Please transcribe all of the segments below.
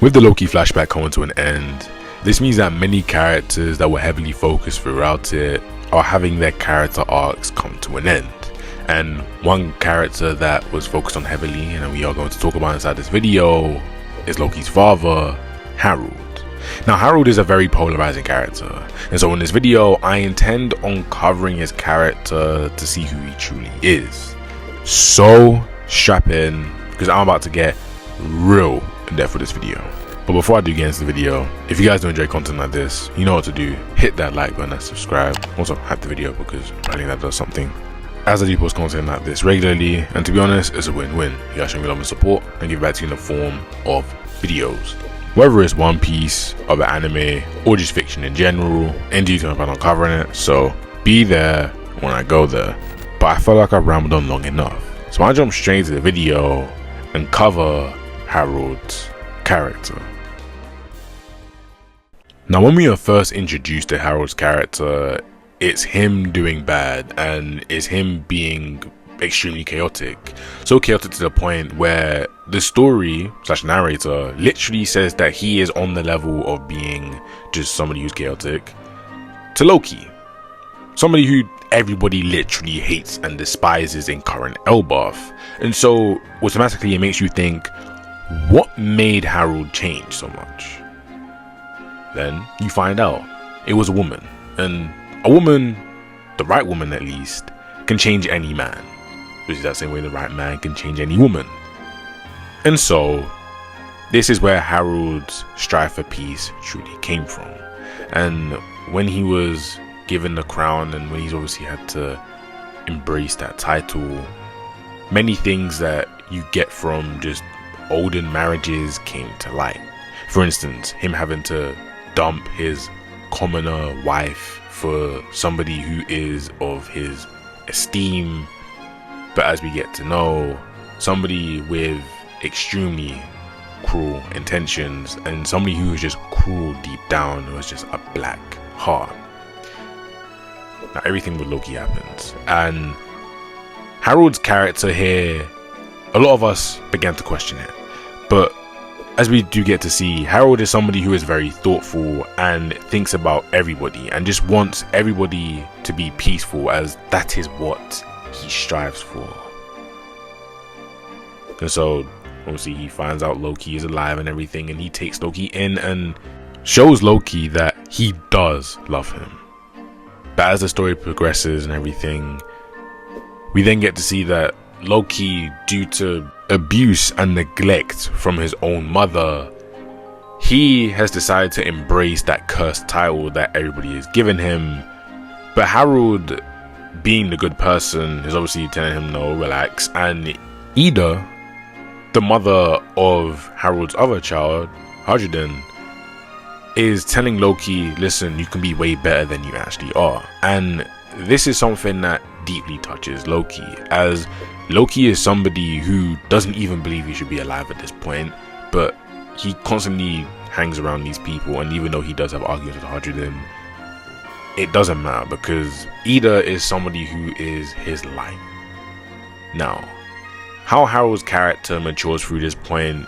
With the Loki flashback coming to an end, this means that many characters that were heavily focused throughout it are having their character arcs come to an end. And one character that was focused on heavily, and we are going to talk about inside this video, is Loki's father, Harald. Now, Harald is a very polarizing character, and so in this video I intend on covering his character to see who he truly is. So strap in, because I'm about to get real in depth with this video. But before I do get into the video, if you guys do enjoy content like this, you know what to do. Hit that like button and subscribe. Also hype the video, because I think that does something, as I do post content like this regularly, and to be honest, it's a win-win. You guys show me love and support and give back to you in the form of videos. Whether it's One Piece, other anime, or just fiction in general, in due time I plan on covering it, so be there when I go there. But I feel like I've rambled on long enough, so I jump straight into the video and cover Harald's character. Now, when we are first introduced to Harald's character, it's him doing bad, and it's him being extremely chaotic. So chaotic to the point where the story / narrator literally says that he is on the level of being just somebody who's chaotic to Loki, somebody who everybody literally hates and despises in current Elbaf. And so automatically it makes you think, what made Harald change so much? Then you find out it was a woman, and a woman, the right woman at least, can change any man, which is that same way the right man can change any woman. And so this is where Harald's strive for peace truly came from. And when he was given the crown, and when he's obviously had to embrace that title, many things that you get from just olden marriages came to light. For instance, him having to dump his commoner wife for somebody who is of his esteem, but as we get to know, somebody with extremely cruel intentions, and somebody who is just cruel deep down, who has just a black heart. Now everything with Loki happens, and Harald's character here, a lot of us began to question it, but as we do get to see, Harald is somebody who is very thoughtful and thinks about everybody and just wants everybody to be peaceful, as that is what he strives for. And so obviously he finds out Loki is alive and everything, and he takes Loki in and shows Loki that he does love him. But as the story progresses and everything, we then get to see that Loki, due to abuse and neglect from his own mother, he has decided to embrace that cursed title that everybody has given him. But Harald, being the good person, is obviously telling him no, relax. And Ida, the mother of Harald's other child, Harald, is telling Loki, listen, you can be way better than you actually are. And this is something that deeply touches Loki, as Loki is somebody who doesn't even believe he should be alive at this point, but he constantly hangs around these people, and even though he does have arguments with Harald, it doesn't matter, because Ida is somebody who is his light. Now, how Harald's character matures through this point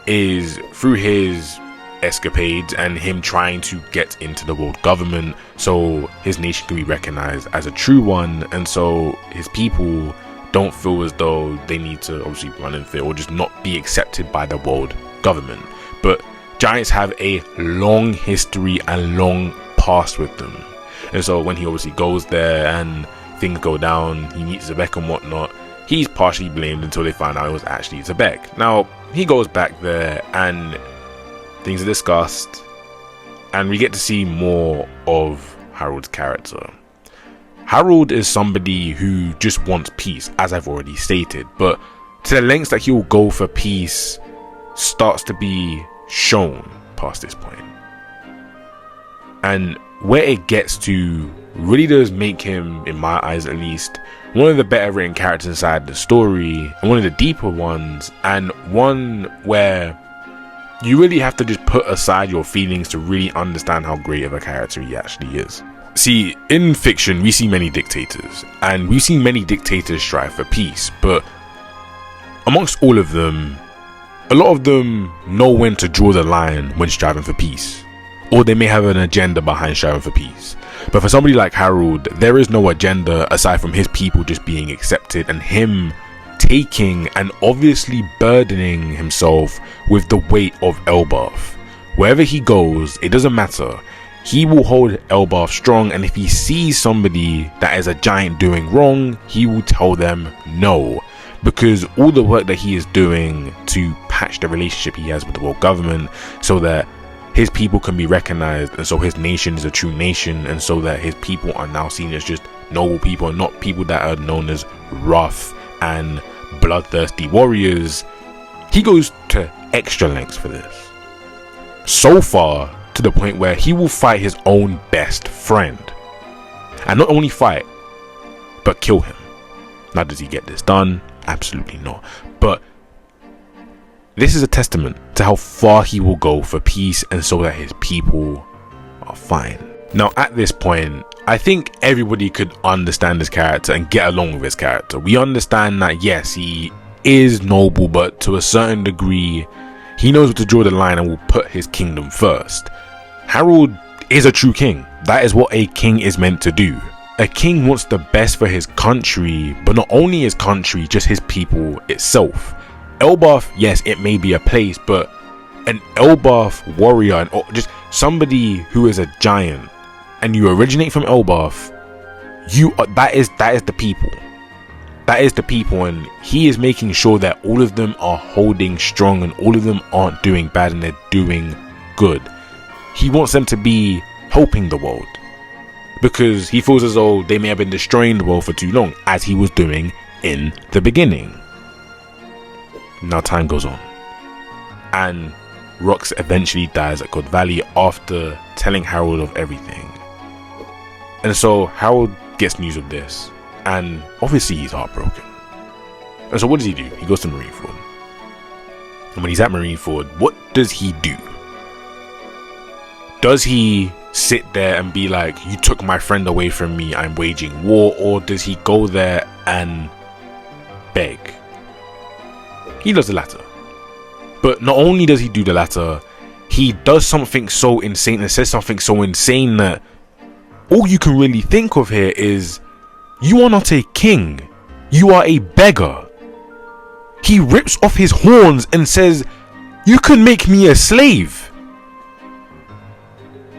is through his escapades and him trying to get into the world government so his nation can be recognized as a true one, and so his people don't feel as though they need to obviously run in fear or just not be accepted by the world government. But giants have a long history and long past with them, and so when he obviously goes there and things go down, he meets Zebek and whatnot, he's partially blamed until they find out it was actually Zebek. Now he goes back there and things are discussed, and we get to see more of Harald's character. Harald is somebody who just wants peace, as I've already stated, but to the lengths that he will go for peace starts to be shown past this point. And where it gets to really does make him, in my eyes at least, one of the better written characters inside the story, and one of the deeper ones, and one where you really have to just put aside your feelings to really understand how great of a character he actually is. See, in fiction, we see many dictators, and we've seen many dictators strive for peace, but amongst all of them, a lot of them know when to draw the line when striving for peace, or they may have an agenda behind striving for peace. But for somebody like Harald, there is no agenda aside from his people just being accepted and him taking and obviously burdening himself with the weight of Elbaf. Wherever he goes, it doesn't matter. He will hold Elbaf strong, and if he sees somebody that is a giant doing wrong, he will tell them no. Because all the work that he is doing to patch the relationship he has with the world government so that his people can be recognized, and so his nation is a true nation, and so that his people are now seen as just noble people and not people that are known as rough and bloodthirsty warriors. He goes to extra lengths for this. So far to the point where he will fight his own best friend, and not only fight but kill him. Now, does he get this done? Absolutely not. But this is a testament to how far he will go for peace and so that his people are fine. Now, at this point, I think everybody could understand his character and get along with his character. We understand that yes, he is noble, but to a certain degree he knows where to draw the line and will put his kingdom first. Harald is a true king. That is what a king is meant to do. A king wants the best for his country, but not only his country, just his people itself. Elbaf, yes, it may be a place, but an Elbaf warrior, or just somebody who is a giant, and you originate from Elbaf, that is the people. That is the people, and he is making sure that all of them are holding strong and all of them aren't doing bad and they're doing good. He wants them to be helping the world, because he feels as though they may have been destroying the world for too long, as he was doing in the beginning. Now time goes on, and Rox eventually dies at God Valley after telling Harald of everything. And so Harald gets news of this, and obviously he's heartbroken. And so what does he do? He goes to Marineford. And when he's at Marineford, what does he do? Does he sit there and be like, you took my friend away from me, I'm waging war? Or does he go there and beg? He does the latter. But not only does he do the latter, he does something so insane and says something so insane that all you can really think of here is, you are not a king, you are a beggar. He rips off his horns and says, you can make me a slave.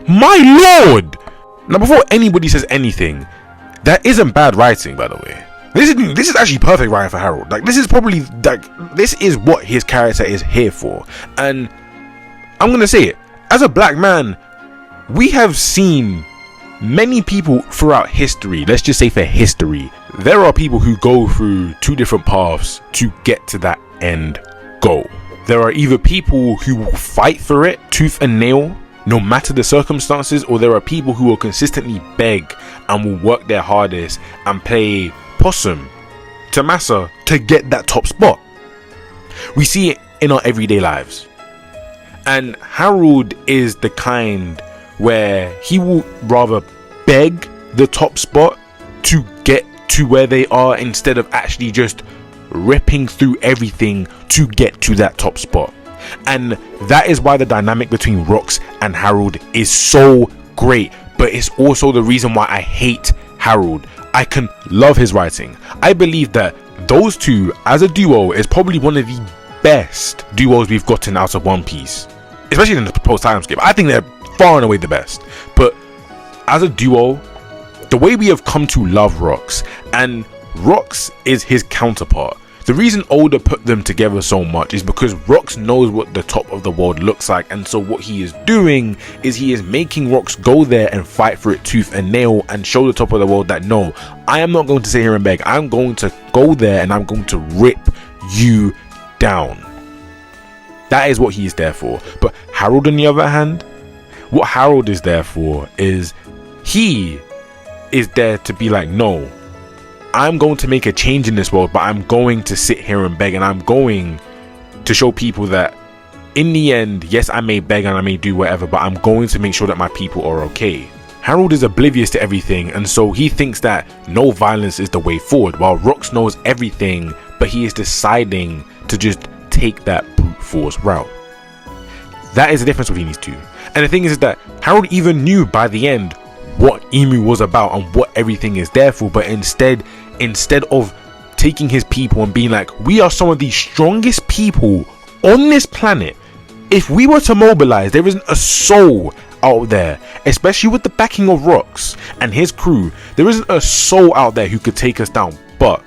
My lord! Now, before anybody says anything, that isn't bad writing, by the way. This is actually perfect writing for Harald. Like, this is probably, like, this is what his character is here for. And I'm gonna say it, as a black man, we have seen many people throughout history, let's just say for history, there are people who go through two different paths to get to that end goal. There are either people who will fight for it tooth and nail no matter the circumstances, or there are people who will consistently beg and will work their hardest and play possum to massa to get that top spot. We see it in our everyday lives, and Harald is the kind where he will rather beg the top spot to get to where they are instead of actually just ripping through everything to get to that top spot. And that is why the dynamic between Rox and Harald is so great, but it's also the reason why I hate Harald. I can love his writing. I believe that those two as a duo is probably one of the best duos we've gotten out of One Piece, especially in the post time skip. I think they're far and away the best. But as a duo, the way we have come to love Rox, and Rox is his counterpart. The reason Oda put them together so much is because Rox knows what the top of the world looks like, and so what he is doing is he is making Rox go there and fight for it tooth and nail and show the top of the world that no, I am not going to sit here and beg. I'm going to go there and I'm going to rip you down. That is what he is there for. But Harald, on the other hand, what Harald is there for is he is there to be like, no, I'm going to make a change in this world, but I'm going to sit here and beg, and I'm going to show people that in the end, yes, I may beg and I may do whatever, but I'm going to make sure that my people are okay. Harald is oblivious to everything, and so he thinks that no violence is the way forward, while Rox knows everything, but he is deciding to just take that brute brute force route. That is the difference between these two. And the thing is that Harald even knew by the end what Emu was about and what everything is there for, but instead of taking his people and being like, we are some of the strongest people on this planet. If we were to mobilize, there isn't a soul out there, especially with the backing of Rox and his crew, there isn't a soul out there who could take us down. But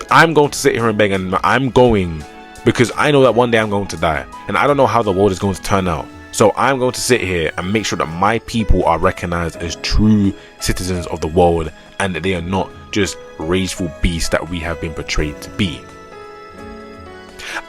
I'm going to sit here and beg, and I'm going because I know that one day I'm going to die, and I don't know how the world is going to turn out. So I'm going to sit here and make sure that my people are recognized as true citizens of the world, and that they are not just rageful beasts that we have been portrayed to be.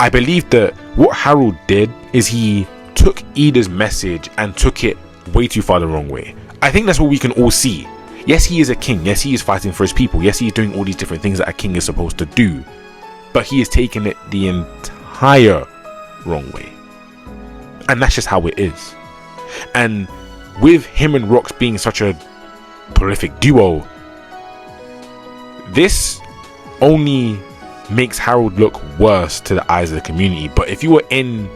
I believe that what Harald did is he took Ida's message and took it way too far the wrong way. I think that's what we can all see. Yes, he is a king. Yes, he is fighting for his people. Yes, he is doing all these different things that a king is supposed to do. But he is taking it the entire wrong way. And that's just how it is. And with him and Rox being such a prolific duo, this only makes Harald look worse to the eyes of the community. But if you were in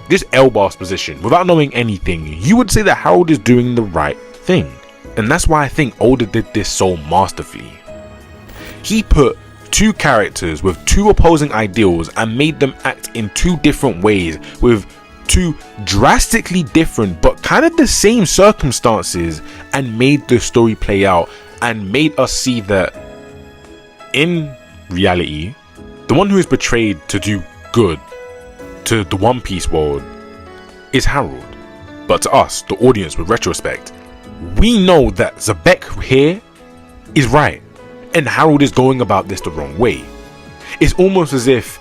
this Elbas position without knowing anything, you would say that Harald is doing the right thing. And that's why I think Oda did this so masterfully. He put two characters with two opposing ideals and made them act in two different ways with two drastically different but kind of the same circumstances, and made the story play out and made us see that in reality, the one who is betrayed to do good to the One Piece world is Harald. But to us, the audience, with retrospect, we know that Xebec here is right and Harald is going about this the wrong way. It's almost as if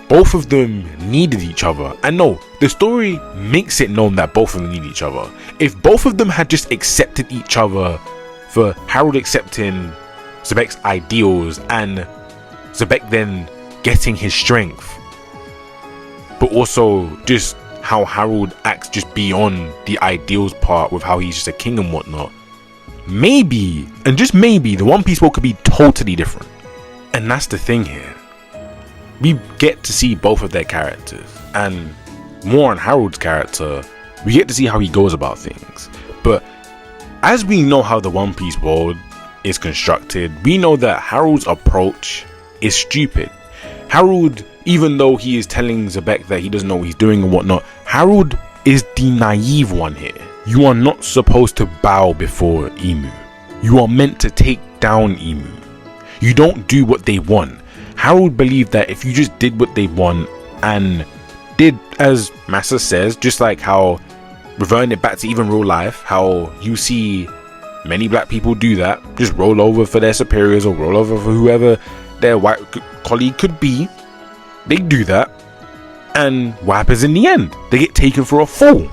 both of them needed each other. And no, the story makes it known that both of them need each other. If both of them had just accepted each other, for Harald accepting Xebec's ideals and Xebec then getting his strength, but also just how Harald acts just beyond the ideals part with how he's just a king and whatnot, maybe, and just maybe, the One Piece world could be totally different. And that's the thing here. We get to see both of their characters, and more on Harald's character, we get to see how he goes about things. But as we know how the One Piece world is constructed, we know that Harald's approach is stupid. Harald, even though he is telling Xebec that he doesn't know what he's doing and whatnot, Harald is the naive one here. You are not supposed to bow before Emu. You are meant to take down Emu. You don't do what they want. Harald believed that if you just did what they want and did as Massa says, just like how, reverting it back to even real life, how you see many black people do that, just roll over for their superiors or roll over for whoever their white colleague could be. They do that, and what happens in the end? They get taken for a fool.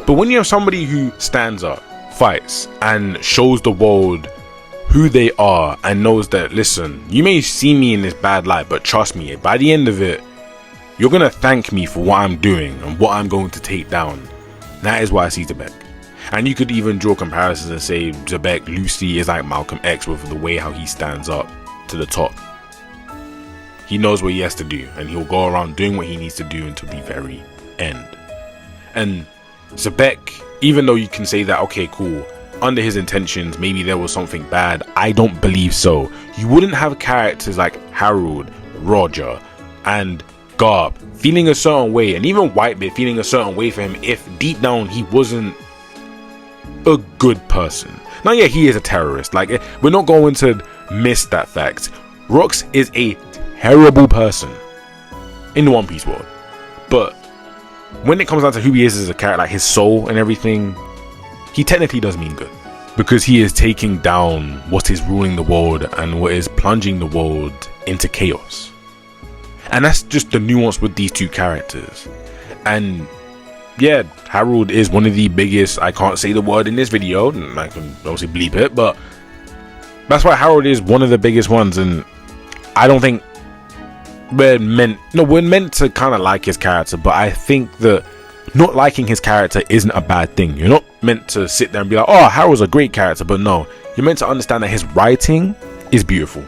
But when you have somebody who stands up, fights, and shows the world who they are, and knows that, listen, you may see me in this bad light, but trust me, by the end of it, you're gonna thank me for what I'm doing and what I'm going to take down. That is why I see Xebec. And you could even draw comparisons and say Xebec loosely is like Malcolm X with the way how he stands up to the top. He knows what he has to do, and he'll go around doing what he needs to do until the very end. And Xebec, even though you can say that, okay, cool, under his intentions, maybe there was something bad, I don't believe so. You wouldn't have characters like Harald, Roger, and Garp feeling a certain way, and even Whitebeard feeling a certain way for him if deep down he wasn't a good person. Now, yeah, he is a terrorist. Like, we're not going to miss that fact. Rox is a terrible person in the One Piece world, but when it comes down to who he is as a character, like his soul and everything, he technically does mean good, because he is taking down what is ruling the world and what is plunging the world into chaos. And that's just the nuance with these two characters. And yeah, Harald is one of the biggest, I can't say the word in this video, and I can obviously bleep it, but that's why Harald is one of the biggest ones. And I don't think we're meant to kind of like his character, but I think that not liking his character isn't a bad thing. You're not meant to sit there and be like, oh, Harold's a great character, but no, you're meant to understand that his writing is beautiful.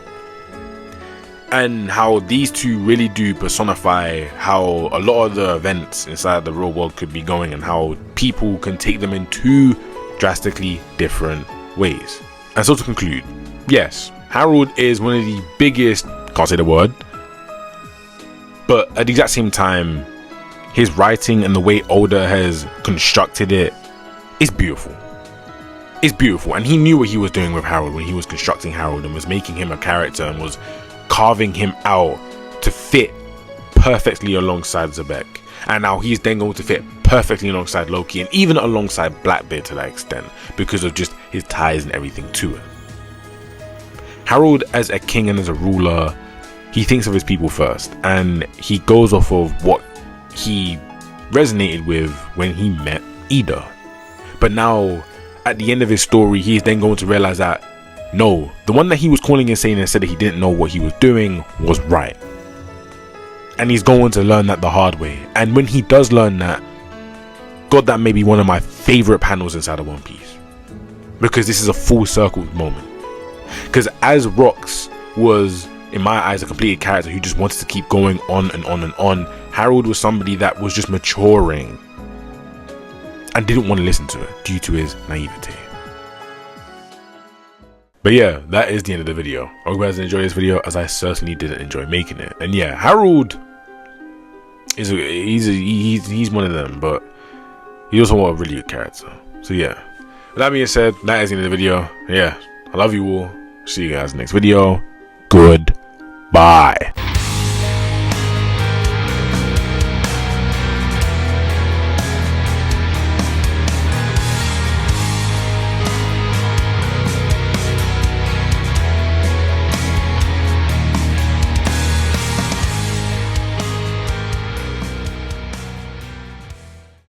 and how these two really do personify how a lot of the events inside the real world could be going, and how people can take them in two drastically different ways. And so to conclude, yes, Harald is one of the biggest, can't say the word, but at the exact same time, his writing and the way Oda has constructed it is beautiful. It's beautiful, and he knew what he was doing with Harald when he was constructing Harald and was making him a character and was carving him out to fit perfectly alongside Zebek. And now he's then going to fit perfectly alongside Loki, and even alongside Blackbeard to that extent, because of just his ties and everything to it. Harald, as a king and as a ruler, he thinks of his people first, and he goes off of what he resonated with when he met Ida. But now, at the end of his story, he's then going to realize that no, the one that he was calling insane and said that he didn't know what he was doing was right. And he's going to learn that the hard way. And when he does learn that, God, that may be one of my favorite panels inside of One Piece, because this is a full circle moment. Because as Rox was, in my eyes, a completed character who just wanted to keep going on and on and on, Harald was somebody that was just maturing and didn't want to listen to it due to his naivety. But yeah, that is the end of the video. I hope you guys enjoyed this video, as I certainly didn't enjoy making it. And yeah, Harald is he's one of them, but he's also a really good character. So yeah, with that being said, that is the end of the video. Yeah, I love you all. See you guys next video. Goodbye.